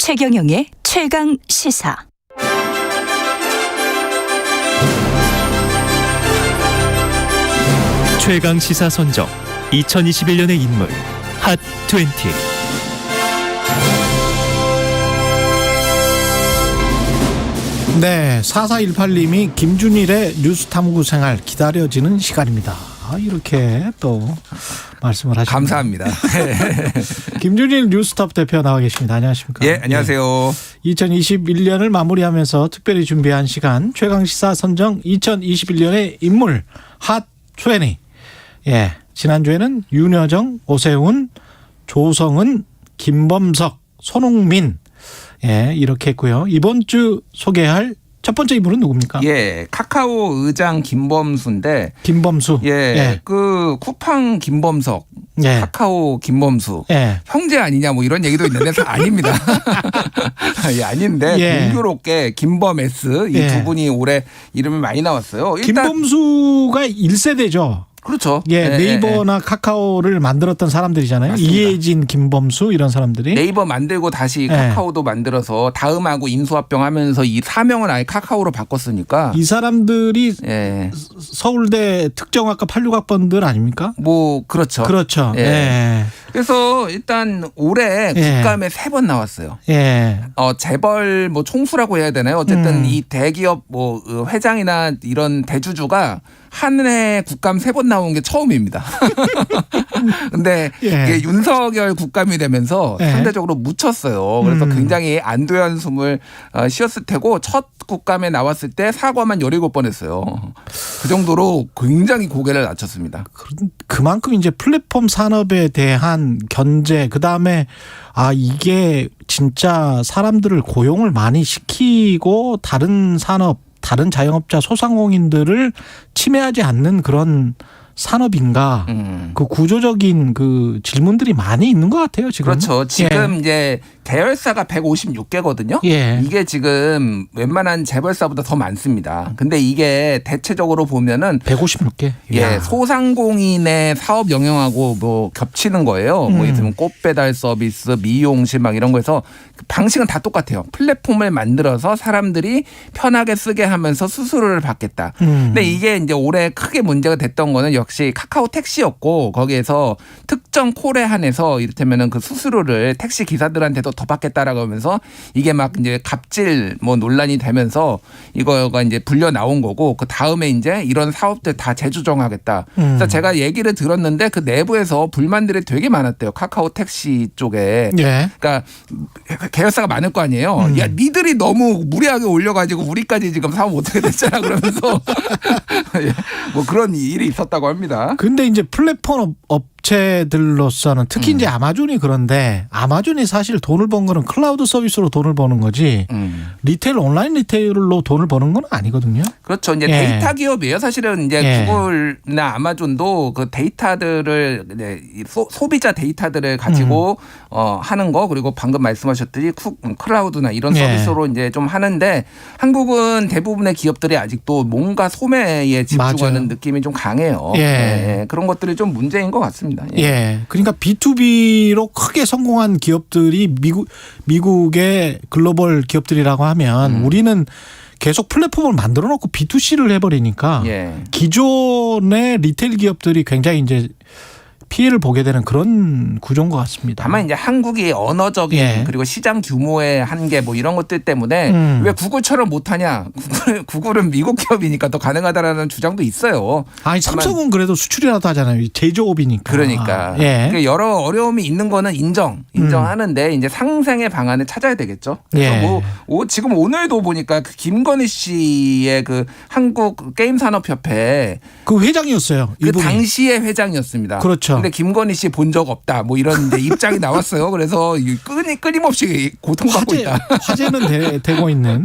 최경영의 최강 시사. 최강 시사 선정 2021년의 인물 핫 20. 네, 4418님이 김준일의 뉴스탐구 생활 기다려지는 시간입니다. 이렇게 또 말씀을 하십니다. 감사합니다. 김준일 뉴스톱 대표 나와 계십니다. 안녕하십니까? 예, 안녕하세요. 2021년을 마무리하면서 특별히 준비한 시간 최강시사 선정 2021년의 인물 핫 20. 예, 지난주에는 윤여정, 오세훈, 조성은, 김범석, 손흥민 이렇게 했고요. 이번 주 소개할 첫 번째 인물은 누굽니까? 예, 카카오 의장 김범수인데. 김범수. 예, 그 쿠팡 김범석, 카카오 김범수. 형제 아니냐 뭐 이런 얘기도 있는데 아닙니다. 예, 아닌데 공교롭게 김범 S 이 두 분이 올해 이름이 많이 나왔어요. 일단 김범수가 1세대죠. 그렇죠. 네이버나 카카오를 만들었던 사람들이잖아요. 맞습니다. 이혜진, 김범수 이런 사람들이. 네이버 만들고 다시 카카오도 만들어서 다음하고 인수합병하면서 이 사명을 아예 카카오로 바꿨으니까. 이 사람들이 서울대 특정학과 86학번들 아닙니까? 뭐 그렇죠. 그렇죠. 그래서 일단 올해 국감에 3번 나왔어요. 재벌 뭐 총수라고 해야 되나요? 어쨌든 이 대기업 뭐 회장이나 이런 대주주가 한 해 국감 3번 나온 게 처음입니다. 근데 이게 윤석열 국감이 되면서 상대적으로 묻혔어요. 그래서 굉장히 안도의 한숨을 쉬었을 테고 첫 국감에 나왔을 때 사과만 17번 했어요. 그 정도로 굉장히 고개를 낮췄습니다. 그만큼 이제 플랫폼 산업에 대한 견제, 그다음에 이게 진짜 사람들을 고용을 많이 시키고 다른 산업, 다른 자영업자, 소상공인들을 침해하지 않는 그런 산업인가? 그 구조적인 그 질문들이 많이 있는 것 같아요, 지금. 그렇죠. 지금 이제 계열사가 156개거든요. 이게 지금 웬만한 재벌사보다 더 많습니다. 근데 이게 대체적으로 보면은 156개. 소상공인의 사업 영역하고 뭐 겹치는 거예요. 뭐 있으면 꽃 배달 서비스, 미용실 막 이런 거에서 방식은 다 똑같아요. 플랫폼을 만들어서 사람들이 편하게 쓰게 하면서 수수료를 받겠다. 근데 이게 이제 올해 크게 문제가 됐던 거는 역시 카카오 택시였고 거기에서 특정 콜에 한해서 이를테면은 그 수수료를 택시 기사들한테도 더 받겠다라고 하면서 이게 막 이제 갑질 뭐 논란이 되면서 이거가 이제 불려 나온 거고 그 다음에 이제 이런 사업들 다 재조정하겠다. 그래서 제가 얘기를 들었는데 그 내부에서 불만들이 되게 많았대요. 카카오 택시 쪽에. 그러니까 계열사가 많을 거 아니에요. 야, 니들이 너무 무리하게 올려가지고 우리까지 지금 사업 못하게 됐잖아 그러면서 뭐 그런 일이 있었다고 합니다. 근데 이제 플랫폼 업체들로서는 특히 이제 아마존이 그런데 아마존이 사실 돈을 번 거는 클라우드 서비스로 돈을 버는 거지 리테일 온라인 리테일로 돈을 버는 건 아니거든요. 그렇죠. 이제 데이터 기업이에요. 사실은 이제 구글이나 아마존도 그 데이터들을 소비자 데이터들을 가지고 하는 거 그리고 방금 말씀하셨듯이 클라우드나 이런 서비스로 이제 좀 하는데 한국은 대부분의 기업들이 아직도 뭔가 소매에 집중하는 느낌이 좀 강해요. 그런 것들이 좀 문제인 것 같습니다. 그러니까 B2B로 크게 성공한 기업들이 미국의 글로벌 기업들이라고 하면 우리는 계속 플랫폼을 만들어 놓고 B2C를 해버리니까 기존의 리테일 기업들이 굉장히 이제 피해를 보게 되는 그런 구조인 것 같습니다. 다만 이제 한국이 언어적인 그리고 시장 규모의 한계 뭐 이런 것들 때문에 왜 구글처럼 못하냐. 구글은 미국 기업이니까 더 가능하다라는 주장도 있어요. 삼성은 그래도 수출이라도 하잖아요. 제조업이니까. 그러니까 여러 어려움이 있는 거는 인정하는데 이제 상생의 방안을 찾아야 되겠죠. 그래서 지금 오늘도 보니까 그 김건희 씨의 그 한국 게임산업협회 그 회장이었어요. 그 당시의 회장이었습니다. 그렇죠. 근데 김건희 씨 본 적 없다. 뭐 이런 이제 입장이 나왔어요. 그래서 끊임없이 고통받고 있다. 화제는 되고 있는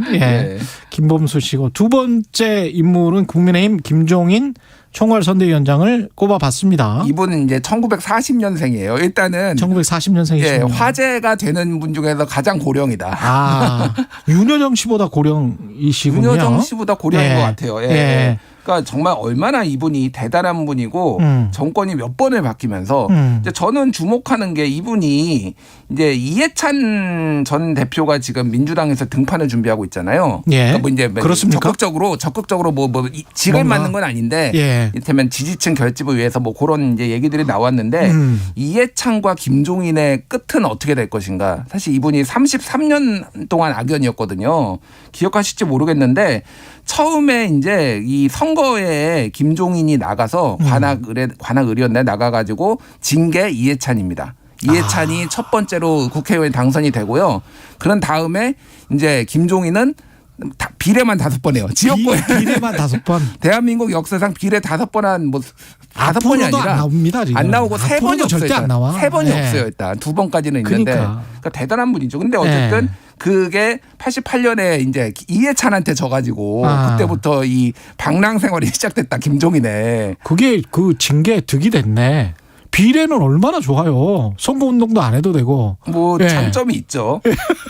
김범수 씨고 두 번째 인물은 국민의힘 김종인 총괄선대위원장을 꼽아봤습니다. 이분은 이제 1940년생이에요. 일단은 1940년생이시군요. 화제가 되는 분 중에서 가장 고령이다. 윤여정 씨보다 고령이시군요. 윤여정 씨보다 고령인 것 같아요. 그러니까 정말 얼마나 이분이 대단한 분이고 정권이 몇 번을 바뀌면서 이제 저는 주목하는 게 이분이 이제 이해찬 전 대표가 지금 민주당에서 등판을 준비하고 있잖아요. 예. 그러니까 뭐 이제 그렇습니까? 적극적으로 뭐 직을 뭔가. 맞는 건 아닌데 예. 이를테면 지지층 결집을 위해서 뭐 그런 이제 얘기들이 나왔는데 이해찬과 김종인의 끝은 어떻게 될 것인가. 사실 이분이 33년 동안 악연이었거든요. 기억하실지 모르겠는데 처음에 이제 이 선거에 김종인이 나가서 관악을이었네 나가가지고 진 게 이해찬입니다. 이해찬이 첫 번째로 국회의원 당선이 되고요. 그런 다음에 이제 김종인은 비례만 5번 해요. 지역구에 비례만 5번. 대한민국 역사상 비례 5번 한 뭐 5번이 앞으로도 아니라 안 나옵니다, 지금. 안 나오고 3번이 앞으로도 없어요. 절대 안 나와. 3번이 네. 없어요. 일단 2번까지는 있는데 그러니까 대단한 분이죠. 근데 어쨌든 네. 그게 88년에 이제 이해찬한테 져가지고 그때부터 이 방랑 생활이 시작됐다. 김종인의. 그게 그 징계 득이 됐네. 비례는 얼마나 좋아요. 선거운동도 안 해도 되고. 뭐 예. 장점이 있죠.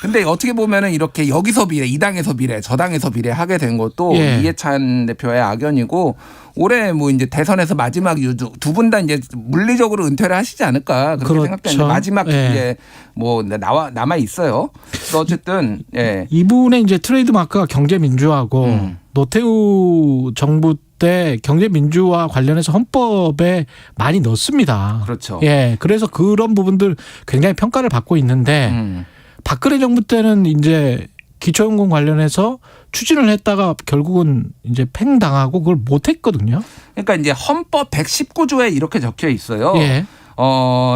근데 어떻게 보면은 이렇게 여기서 비례, 이 당에서 비례, 저 당에서 비례 하게 된 것도 예. 이해찬 대표의 악연이고 올해 뭐 이제 대선에서 마지막 유주 두 분 다 이제 물리적으로 은퇴를 하시지 않을까 그렇게 그렇죠. 생각되는데 마지막 예. 이제 뭐 남아 있어요. 그래서 어쨌든 예. 이분의 이제 트레이드 마크가 경제민주화고 노태우 정부 때 경제민주화 관련해서 헌법에 많이 넣습니다. 그렇죠. 예. 그래서 그런 부분들 굉장히 평가를 받고 있는데 박근혜 정부 때는 이제 기초연금 관련해서 추진을 했다가 결국은 이제 팽당하고 그걸 못 했거든요. 그러니까 이제 헌법 119조에 이렇게 적혀 있어요. 예.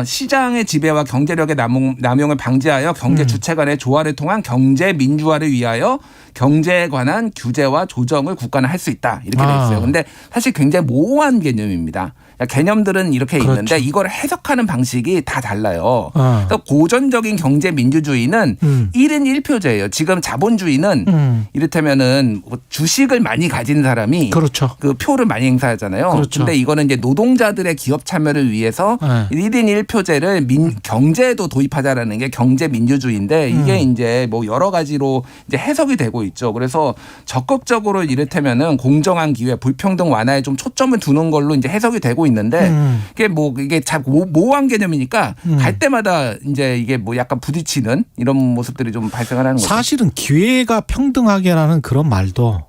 시장의 지배와 경제력의 남용을 방지하여 경제 주체 간의 조화를 통한 경제 민주화를 위하여 경제에 관한 규제와 조정을 국가는 할 수 있다. 이렇게 돼 있어요. 근데 사실 굉장히 모호한 개념입니다. 개념들은 이렇게 그렇죠. 있는데 이걸 해석하는 방식이 다 달라요. 그래서 고전적인 경제 민주주의는 1인 1표제예요. 지금 자본주의는 이를테면은 주식을 많이 가진 사람이 그렇죠. 그 표를 많이 행사하잖아요. 그렇죠. 근데 이거는 이제 노동자들의 기업 참여를 위해서 네. 1인 1표제를 경제에도 도입하자라는 게 경제 민주주의인데 이게 이제 뭐 여러 가지로 이제 해석이 되고 있죠. 그래서 적극적으로 이를테면은 공정한 기회, 불평등 완화에 좀 초점을 두는 걸로 이제 해석이 되고 있는데 이게 참 모호한 개념이니까 갈 때마다 이제 이게 뭐 약간 부딪히는 이런 모습들이 좀 발생하는 거죠. 사실은 기회가 평등하게라는 그런 말도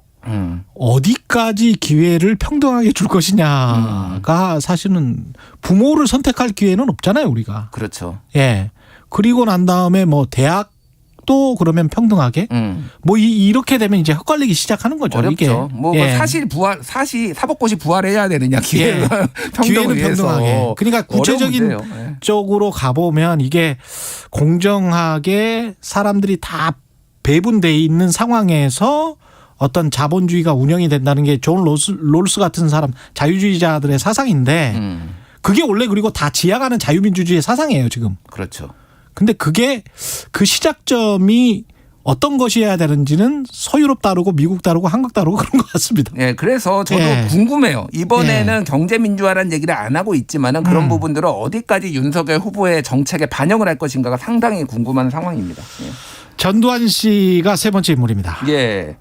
어디까지 기회를 평등하게 줄 것이냐가 사실은 부모를 선택할 기회는 없잖아요, 우리가. 그렇죠. 예. 그리고 난 다음에 뭐 대학도 그러면 평등하게 뭐 이렇게 되면 이제 헷갈리기 시작하는 거죠. 어렵죠. 이게. 뭐 예. 사법고시 부활해야 되느냐 기회가 기회는 평등하게. 그러니까 구체적인 네. 쪽으로 가보면 이게 공정하게 사람들이 다 배분돼 있는 상황에서 어떤 자본주의가 운영이 된다는 게 존 롤스 같은 사람 자유주의자들의 사상인데 그게 원래 그리고 다 지향하는 자유민주주의의 사상이에요 지금. 그렇죠. 근데 그게 그 시작점이 어떤 것이어야 되는지는 서유럽 다르고 미국 다르고 한국 다르고 그런 것 같습니다. 네, 그래서 저도 예. 궁금해요. 이번에는 경제 민주화라는 얘기를 안 하고 있지만은 그런 부분들을 어디까지 윤석열 후보의 정책에 반영을 할 것인가가 상당히 궁금한 상황입니다. 예. 전두환 씨가 세 번째 인물입니다. 예.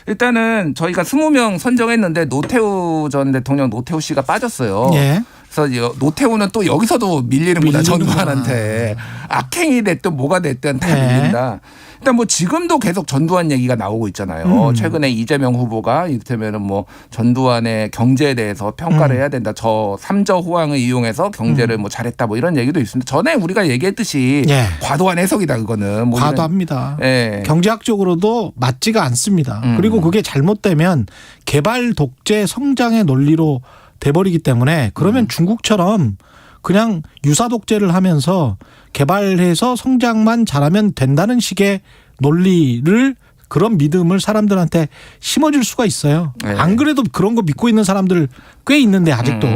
일단은 저희가 20명 선정했는데 노태우 전 대통령 노태우 씨가 빠졌어요. 예. 그래서 노태우는 또 여기서도 밀리는구나. 전두환한테. 악행이 됐든 뭐가 됐든 다 네. 밀린다. 일단 뭐 지금도 계속 전두환 얘기가 나오고 있잖아요. 최근에 이재명 후보가 이를테면은 뭐 전두환의 경제에 대해서 평가를 해야 된다. 저 3저 호황을 이용해서 경제를 뭐 잘했다 뭐 이런 얘기도 있습니다. 전에 우리가 얘기했듯이 예. 과도한 해석이다 그거는. 뭐 과도합니다. 예. 경제학적으로도 맞지가 않습니다. 그리고 그게 잘못되면 개발 독재 성장의 논리로 돼버리기 때문에 그러면 중국처럼 그냥 유사 독재를 하면서 개발해서 성장만 잘하면 된다는 식의 논리를 그런 믿음을 사람들한테 심어줄 수가 있어요. 네. 안 그래도 그런 거 믿고 있는 사람들 꽤 있는데 아직도.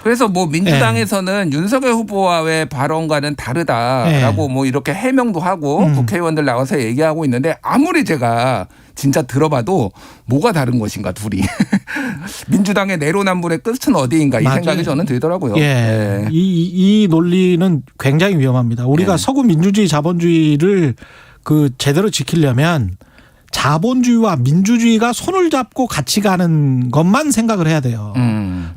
그래서 뭐 민주당에서는 윤석열 후보와의 발언과는 다르다라고 뭐 이렇게 해명도 하고 국회의원들 나와서 얘기하고 있는데 아무리 제가 진짜 들어봐도 뭐가 다른 것인가 둘이. 민주당의 내로남불의 끝은 어디인가 이 맞아요. 생각이 저는 들더라고요. 예. 네. 이 논리는 굉장히 위험합니다. 우리가 네. 서구 민주주의 자본주의를 그 제대로 지키려면 자본주의와 민주주의가 손을 잡고 같이 가는 것만 생각을 해야 돼요.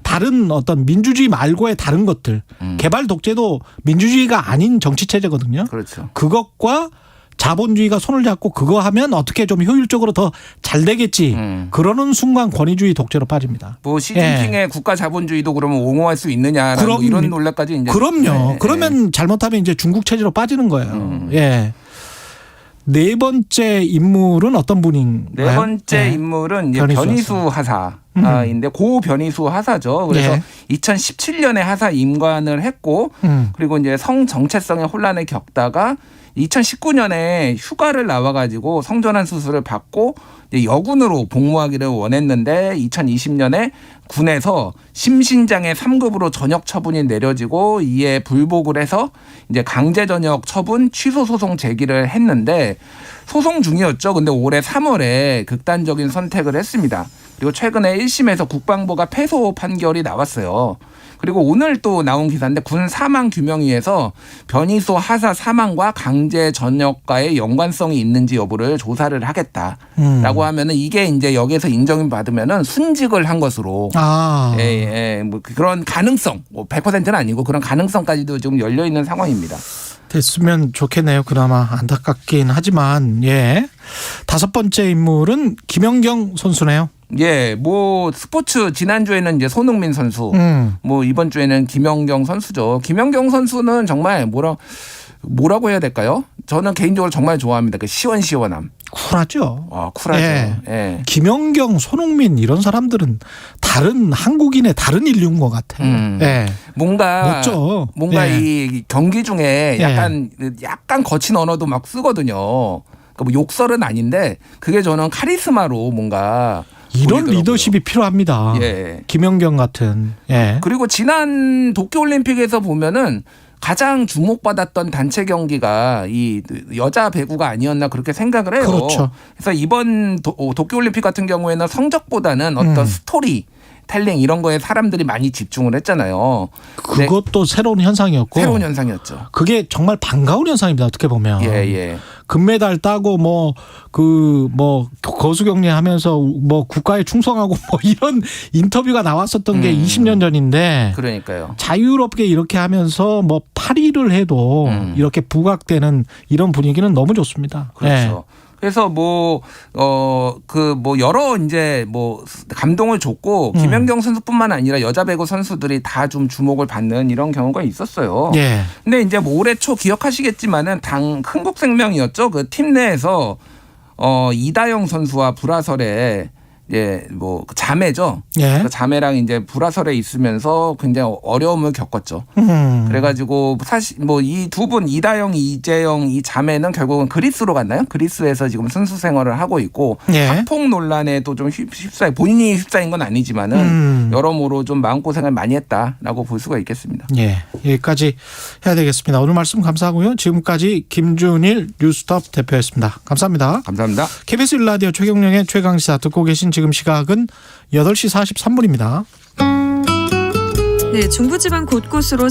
다른 어떤 민주주의 말고의 다른 것들, 개발 독재도 민주주의가 아닌 정치 체제거든요. 그렇죠. 그것과 자본주의가 손을 잡고 그거 하면 어떻게 좀 효율적으로 더 잘 되겠지. 그러는 순간 권위주의 독재로 빠집니다. 뭐 시진핑의 국가 자본주의도 그러면 옹호할 수 있느냐라는 뭐 이런 논란까지 이제. 그럼요. 네. 그러면 잘못하면 이제 중국 체제로 빠지는 거예요. 예. 네 번째 인물은 어떤 분인가요? 네 번째 인물은 이제 변희수 하사인데 고 변희수 하사죠. 그래서 예. 2017년에 하사 임관을 했고 그리고 이제 성 정체성의 혼란을 겪다가 2019년에 휴가를 나와가지고 성전환 수술을 받고 이제 여군으로 복무하기를 원했는데 2020년에 군에서 심신장애 3급으로 전역 처분이 내려지고 이에 불복을 해서 이제 강제 전역 처분 취소 소송 제기를 했는데 소송 중이었죠. 근데 올해 3월에 극단적인 선택을 했습니다. 그리고 최근에 1심에서 국방부가 패소 판결이 나왔어요. 그리고 오늘 또 나온 기사인데 군 사망 규명위에서 변희수 하사 사망과 강제 전역과의 연관성이 있는지 여부를 조사를 하겠다라고 하면은 이게 이제 여기에서 인정을 받으면은 순직을 한 것으로 뭐 그런 가능성 뭐 100%는 아니고 그런 가능성까지도 지금 열려 있는 상황입니다. 됐으면 좋겠네요. 그나마 안타깝긴 하지만 예. 다섯 번째 인물은 김연경 선수네요. 예, 뭐 스포츠 지난주에는 이제 손흥민 선수, 뭐 이번 주에는 김연경 선수죠. 김연경 선수는 정말 뭐라고 해야 될까요? 저는 개인적으로 정말 좋아합니다. 그 시원시원함. 쿨하죠. 쿨하죠. 예. 예. 김연경, 손흥민 이런 사람들은 다른 한국인의 다른 인류인 것 같아요. 예. 뭔가 멋져. 예. 이 경기 중에 약간 거친 언어도 막 쓰거든요. 그러니까 뭐 욕설은 아닌데 그게 저는 카리스마로 뭔가 이런 보이더라고요. 리더십이 필요합니다. 예. 김연경 같은. 예. 그리고 지난 도쿄올림픽에서 보면은 가장 주목받았던 단체 경기가 이 여자 배구가 아니었나 그렇게 생각을 해요. 그렇죠. 그래서 이번 도쿄올림픽 같은 경우에는 성적보다는 어떤 스토리 텔링 이런 거에 사람들이 많이 집중을 했잖아요. 그것도 새로운 현상이었고. 새로운 현상이었죠. 그게 정말 반가운 현상입니다. 어떻게 보면. 예. 금메달 따고 거수경례 하면서 국가에 충성하고 이런 인터뷰가 나왔었던 게 20년 전인데. 그러니까요. 자유롭게 이렇게 하면서 파리를 해도 이렇게 부각되는 이런 분위기는 너무 좋습니다. 그렇죠. 그래서 여러 이제 감동을 줬고 김연경 선수뿐만 아니라 여자 배구 선수들이 다 좀 주목을 받는 이런 경우가 있었어요. 예. 근데 이제 올해 초 기억하시겠지만은 흥국생명이었죠. 그 팀 내에서 이다영 선수와 불화설에 자매죠. 예. 그 자매랑 이제 불화설에 있으면서 굉장히 어려움을 겪었죠. 그래가지고 사실 이 두 분 이다영, 이재영 이 자매는 결국은 그리스로 갔나요? 그리스에서 지금 선수 생활을 하고 있고 학폭 논란에도 좀 본인이 휩싸인 건 아니지만은 여러모로 좀 마음고생을 많이 했다라고 볼 수가 있겠습니다. 예, 여기까지 해야 되겠습니다. 오늘 말씀 감사하고요. 지금까지 김준일 뉴스톱 대표였습니다. 감사합니다. 감사합니다. KBS 1라디오 최경영의 최강시사 듣고 계신 지금 시각은 8시 43분입니다. 네, 중부지방 곳곳으로